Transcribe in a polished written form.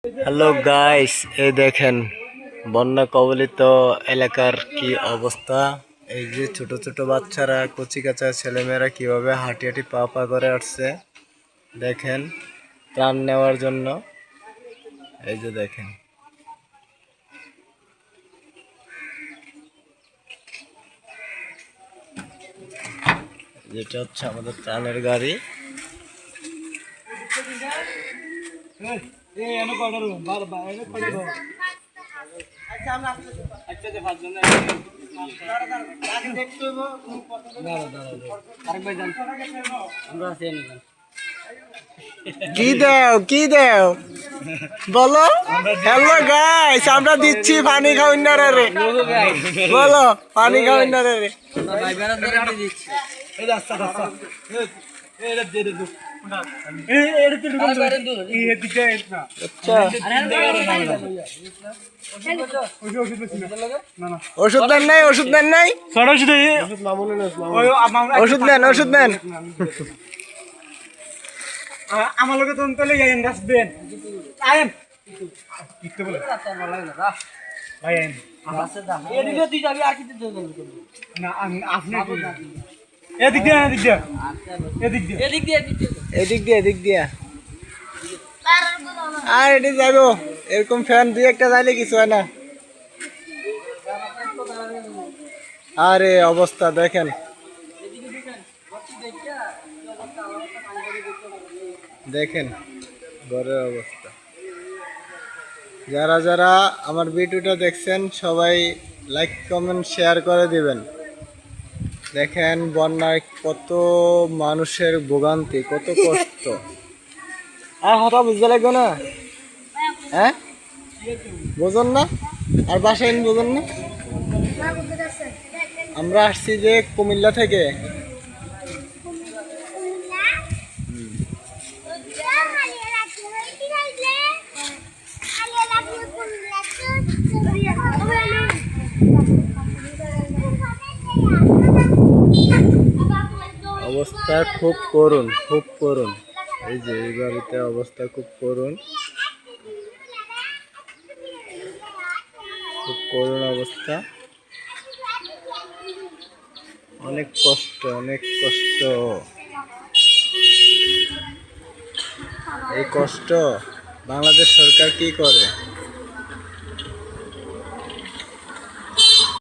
Hello guys, এই দেখেন বন্যা কবলিত এলাকার কি অবস্থা। এই যে ছোট ছোট বাচ্চারা, কচি কাঁচা ছেলেমেয়েরা কিভাবে হাঁটি হাঁটি পা পা করে আসছে দেখেন ত্রাণ নেওয়ার জন্য। এই যে দেখেন, যেটা হচ্ছে আমাদের ত্রাণের গাড়ি। কি দেও কি দেও বলো। হ্যালো গাইস, আমরা দিচ্ছি পানি খাওয়াইনারে রে। বলো পানি খাওয়াইনারে রে। ওষুধ দেন নাই, ওষুধ দেন নাই, ওষুধ নেন, ওষুধ নেন। আমার লোকে তো তলে যাই আসবেন আয়েন কিতে বলে ভাই আয়েন এদিকে তুই যাবি আর কিতে না আপনি এদিক দিয়ে এদিক দিয়ে এদিক দিয়ে এদিক দিয়ে এদিক দিয়ে এদিক দিয়ে আর এদিকে যাবো। এরকম ফ্যান দুই একটা যাইলে কিছু হয় না। আরে অবস্থা দেখেন, দেখেন ঘরের অবস্থা। যারা যারা আমার ভিডিওটা দেখছেন সবাই লাইক কমেন্ট শেয়ার করে দিবেন। দেখেন বন্যায় কত মানুষের ভোগান্তি, কত কষ্ট। আর হতা বুঝতে লাগবে না, হ্যাঁ বোঝেন না? আর বাসায় বোঝেন না? আমরা আসছি যে কুমিল্লা থেকে। অবস্থা খুব করুণ, খুব করুণ। এই যে এই বাড়িতে অবস্থা খুব করুণ, খুব করুণ অবস্থা। অনেক কষ্ট, অনেক কষ্ট। এই কষ্ট বাংলাদেশ সরকার কি করে?